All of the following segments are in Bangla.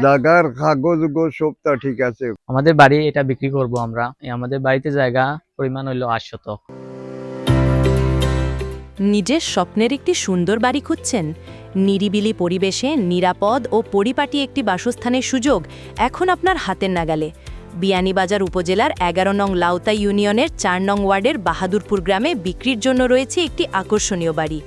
জায়গার কাগজ সবটা ঠিক আছে। আমাদের বাড়ি এটা বিক্রি করব আমরা। আমাদের বাড়িতে জায়গা পরিমাণ হইলো 8 শতক। নিজের স্বপ্নের একটি সুন্দর বাড়ি খুঁজছেন? নিরিবিলি পরিবেশে নিরাপদ ও পরিপাটি একটি বাসস্থানের সুযোগ এখন আপনার হাতের নাগালে। বিয়ানীবাজার উপজেলার 11 নং লাউতা ইউনিয়নের 4 নং ওয়ার্ডের বাহাদুরপুর গ্রামে বিক্রির জন্য রয়েছে একটি আকর্ষণীয় বাড়ি।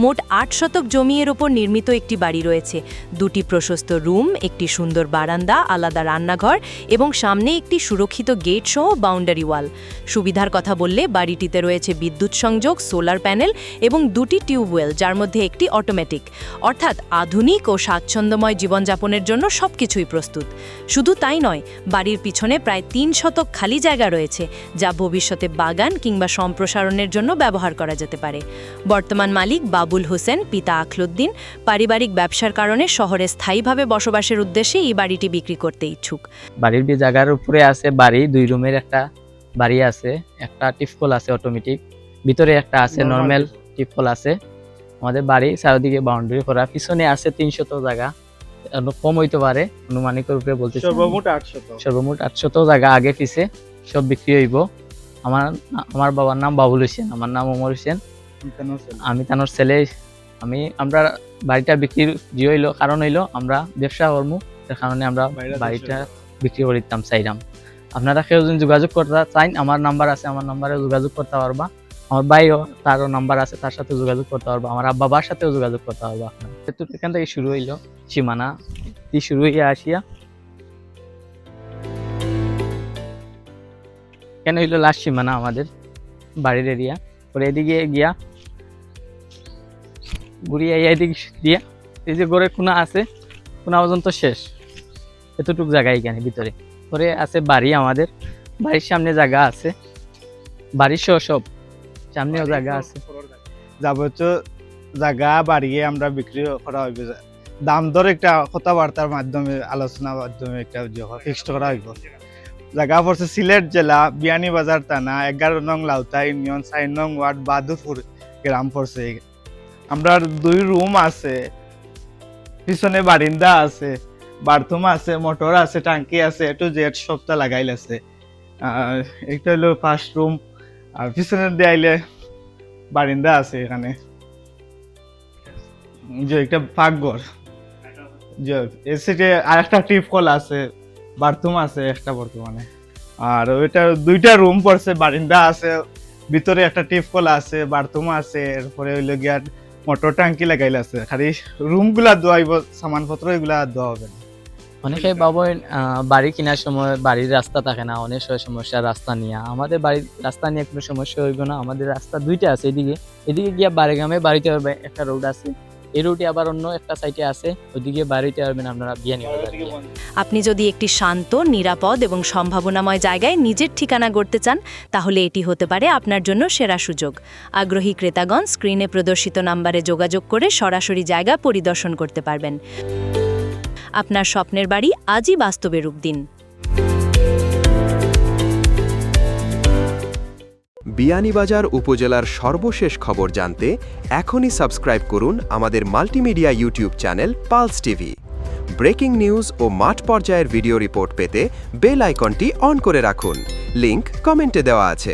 মোট 8 শতক জমির ওপর নির্মিত একটি বাড়ি রয়েছে। 2টি প্রশস্ত রুম, একটি সুন্দর বারান্দা, আলাদা রান্নাঘর এবং সামনে একটি সুরক্ষিত গেট সহ বাউন্ডারি ওয়াল। সুবিধার কথা বললে বাড়িটিতে রয়েছে বিদ্যুৎ সংযোগ, সোলার প্যানেল এবং 2টি টিউবওয়েল, যার মধ্যে একটি অটোমেটিক। অর্থাৎ আধুনিক ও স্বাচ্ছন্দ্যময় জীবনযাপনের জন্য সবকিছুই প্রস্তুত। শুধু তাই নয়, বাড়ির পিছনে প্রায় 3 শতক খালি জায়গা রয়েছে, যা ভবিষ্যতে বাগান কিংবা সম্প্রসারণের জন্য ব্যবহার করা যেতে পারে। বর্তমান মালিক বাবুল হোসেন, পিতা আখলুদ্দিন, পারিবারিক ব্যবসার কারণে শহরে স্থায়ীভাবে বসবাসের উদ্দেশ্যে এই বাড়িটি বিক্রি করতে ইচ্ছুক। বাড়ির জায়গার উপরে আছে বাড়ি, 2 রুমের একটা বাড়ি আছে, একটা টিপকল আছে অটোমেটিক, ভিতরে একটা আছে নরমাল টিপকল আছে। আমাদের বাড়ি চারিদিকে বাউন্ডারি করা, পিছনে আছে 3 শতক জায়গা, কম হইতে পারে, অনুমানিকের উপরে বলতে সর্বমোট 8 শতক। সর্বমোট 8 শতক জায়গা আগে পিছে সব বিক্রি হইব। আমার বাবার নাম বাবুল হোসেন, আমার নাম ওমর হোসেন, আমি তানোর ছেলে। আমরা বাড়িটা বিক্রির হইলো কারণ হইলো আমরা ব্যবসা করবো, এর কারণে আমরা বাড়িটা বিক্রি করে দিতাম চাইলাম। আপনারা কেউ যদি যোগাযোগ করতে চান, আমার নাম্বার আছে, আমার নাম্বারে যোগাযোগ করতে পারবা। আমার ভাইও, তারও নাম্বার আছে, তার সাথে যোগাযোগ করতে পারবা। আমার বাবার সাথেও যোগাযোগ করতে পারবা আপনারা। এখান থেকে শুরু হইলো সীমানা, শুরু হইয়া আসিয়া কেন হইলো লাস্ট সীমানা আমাদের বাড়ির এরিয়া। পরে এদিকে গিয়া ঘুরিয়ে এদিক দিয়া এই যে গড়ের কোনা আছে, কোনা পর্যন্ত শেষ, এতটুকু জায়গা এখানে ভিতরে। পরে আছে বাড়ি, আমাদের বাড়ির সামনে জায়গা আছে, বাড়ির সহ সব সামনেও জায়গা আছে। যাবতীয় জায়গা বাড়িয়ে আমরা বিক্রি করা হইবে। দাম দর একটা কথাবার্তার মাধ্যমে, আলোচনার মাধ্যমে একটা ফিক্সড করা হইব। জায়গা পড়ছে সিলেট জেলা, বিয়ানীবাজার থানা, 11 নং লাউতা ইউনিয়ন, 4 নং ওয়ার্ড, বাহাদুরপুর গ্রাম পড়ছে। আমরা 2 রুম আছে, পিছনে বারিন্দা আছে, বাথরুম আছে, মোটর আছে, টাঙ্কি আছে, টু জেড সবটা লাগাইল আছে। একটা হলো 1st রুম, আর পিছনে দেয়াইলে বারিন্দা আছে। এখানে যে একটা পাকঘর, যে এসে আর একটা টিপকল আছে, বাথরুম আছে একটা বর্তমানে। আর ওইটা 2টা রুম পড়ছে, বারিন্দা আছে, ভিতরে একটা টিপকল আছে, বাথরুম আছে, এরপরে হইলো গিয়া মোটর টাঙ্কি লাগাইল আছে। খালি রুমগুলা দোয়াইব, সামানপত্র এগুলা দেওয়া হবে না। অনেকে ভাবেন বাড়ি কেনার সময় বাড়ির রাস্তা থাকে না, অনেক সমস্যা রাস্তা নিয়ে। আমাদের বাড়ির রাস্তা নিয়ে কোনো সমস্যা হইব না। আমাদের রাস্তা 2টা আছে, এদিকে গিয়া বাড়িগ্রামে বাড়িতে হবে, একটা রোড আছে, এই রোডে আবার অন্য একটা সাইডে আছে, ওইদিকে বাড়িতে পারবেন আপনারা বিয়ানীবাজার। আপনি যদি একটি শান্ত, নিরাপদ এবং সম্ভাবনাময় জায়গায় নিজের ঠিকানা গড়তে চান, তাহলে এটি হতে পারে আপনার জন্য সেরা সুযোগ। আগ্রহী ক্রেতাগণ স্ক্রিনে প্রদর্শিত নাম্বারে যোগাযোগ করে সরাসরি জায়গা পরিদর্শন করতে পারবেন। আপনার স্বপ্নের বাড়ি আজই বাস্তবে রূপ দিন। বিয়ানীবাজার উপজেলার সর্বশেষ খবর জানতে এখনই সাবস্ক্রাইব করুন আমাদের multimedia YouTube channel Pulse TV. Breaking news ও মাঠ পর্যায়ের ভিডিও রিপোর্ট পেতে বেল আইকনটি অন করে রাখুন। লিংক কমেন্টে দেওয়া আছে।